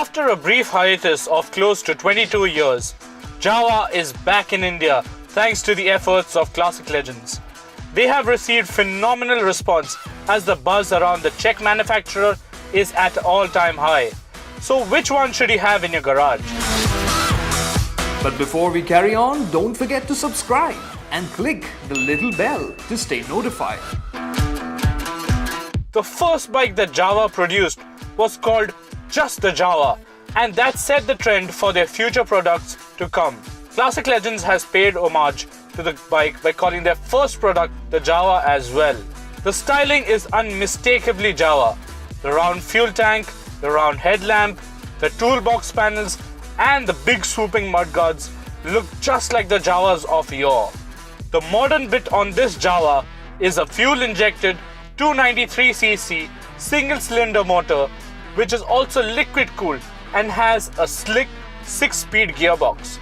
After a brief hiatus of close to 22 years, Jawa is back in India thanks to the efforts of classic legends. They have received phenomenal response as the buzz around the Czech manufacturer is at an all-time high. So which one should you have in your garage? But before we carry on, don't forget to subscribe and click the little bell to stay notified. The first bike that Jawa produced was called just the Jawa, and that set the trend for their future products to come. Classic Legends has paid homage to the bike by calling their first product the Jawa as well. The styling is unmistakably Jawa. The round fuel tank, the round headlamp, the toolbox panels and the big swooping mudguards look just like the Jawas of yore. The modern bit on this Jawa is a fuel-injected 293cc single-cylinder motor which is also liquid-cooled and has a slick 6-speed gearbox.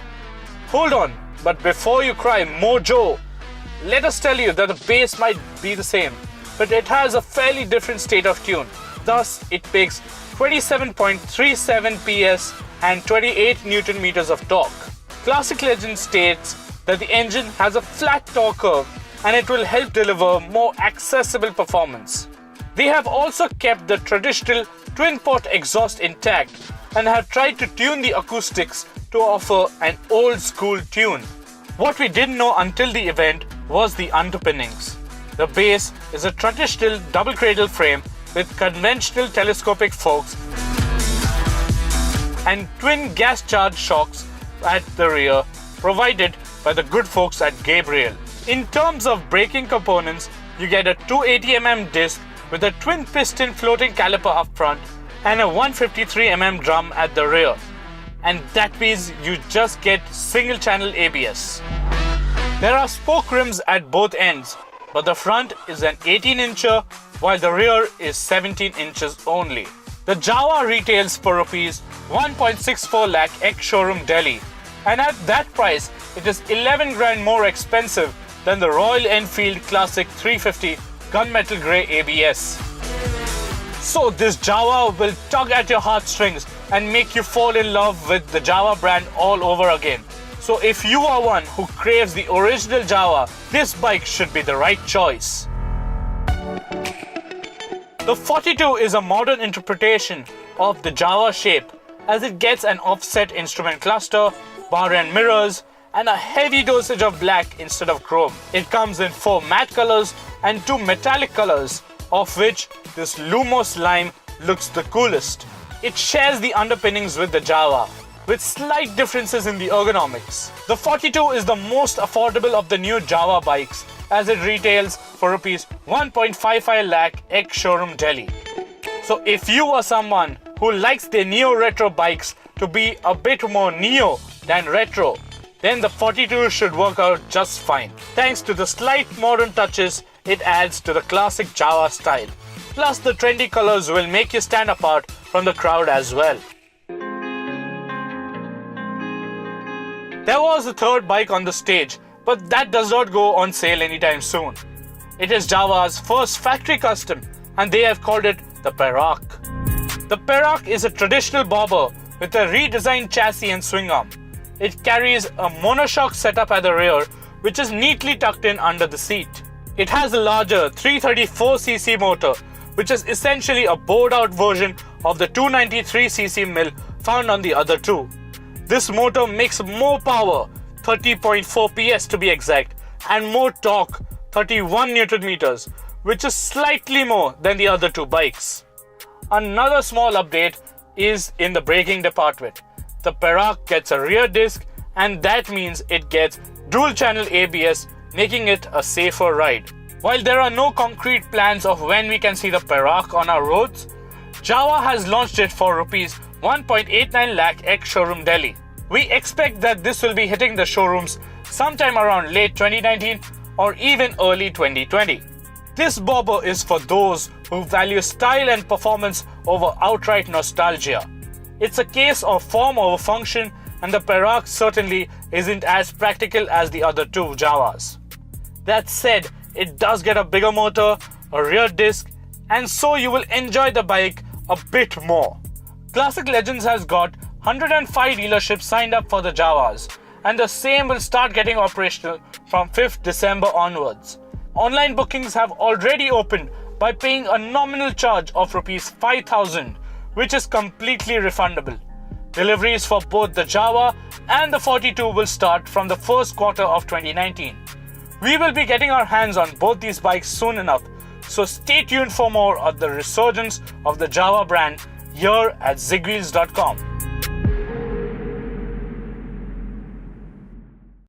Hold on, but before you cry Mojo, let us tell you that the bass might be the same, but it has a fairly different state of tune. Thus, it makes 27.37 PS and 28 Newton meters of torque. Classic Legend states that the engine has a flat torque curve and it will help deliver more accessible performance. They have also kept the traditional twin-pot exhaust intact and have tried to tune the acoustics to offer an old-school tune. What we didn't know until the event was the underpinnings. The base is a traditional double cradle frame with conventional telescopic forks and twin gas-charged shocks at the rear, provided by the good folks at Gabriel. In terms of braking components, you get a 280mm disc with a twin piston floating caliper up front and a 153mm drum at the rear. And that means you just get single channel ABS. There are spoke rims at both ends, but the front is an 18-incher while the rear is 17 inches only. The Jawa retails for Rs 1.64 lakh ex-showroom Delhi, and at that price it is 11 grand more expensive than the Royal Enfield Classic 350 gunmetal grey ABS. So this Jawa will tug at your heartstrings and make you fall in love with the Jawa brand all over again. So if you are one who craves the original Jawa, this bike should be the right choice. The 42 is a modern interpretation of the Jawa shape as it gets an offset instrument cluster, bar end mirrors and a heavy dosage of black instead of chrome. It comes in 4 matte colors and 2 metallic colors, of which this Lumos Lime looks the coolest. It shares the underpinnings with the Jawa, with slight differences in the ergonomics. The 42 is the most affordable of the new Jawa bikes as it retails for Rs 1.55 lakh ex-showroom Delhi. So if you are someone who likes their neo-retro bikes to be a bit more neo than retro, then the 42 should work out just fine. Thanks to the slight modern touches it adds to the classic Jawa style. Plus the trendy colors will make you stand apart from the crowd as well. There was a third bike on the stage, but that does not go on sale anytime soon. It is Jawa's first factory custom and they have called it the Perak. The Perak is a traditional bobber with a redesigned chassis and swing arm. It carries a monoshock setup at the rear which is neatly tucked in under the seat. It has a larger 334cc motor which is essentially a bored out version of the 293cc mill found on the other two. This motor makes more power, 30.4 PS to be exact, and more torque, 31 Newton meters, which is slightly more than the other two bikes. Another small update is in the braking department. The Perak gets a rear disc and that means it gets dual channel ABS, making it a safer ride. While there are no concrete plans of when we can see the Perak on our roads, Jawa has launched it for Rs 1.89 lakh ex-showroom Delhi. We expect that this will be hitting the showrooms sometime around late 2019 or even early 2020. This bobber is for those who value style and performance over outright nostalgia. It's a case of form over function and the Perak certainly isn't as practical as the other two Jawas. That said, it does get a bigger motor, a rear disc, and so you will enjoy the bike a bit more. Classic Legends has got 105 dealerships signed up for the Jawas, and the same will start getting operational from 5th December onwards. Online bookings have already opened by paying a nominal charge of Rs 5,000, which is completely refundable. Deliveries for both the Jawa and the 42 will start from the first quarter of 2019. We will be getting our hands on both these bikes soon enough, so stay tuned for more of the resurgence of the Jawa brand here at zigwheels.com.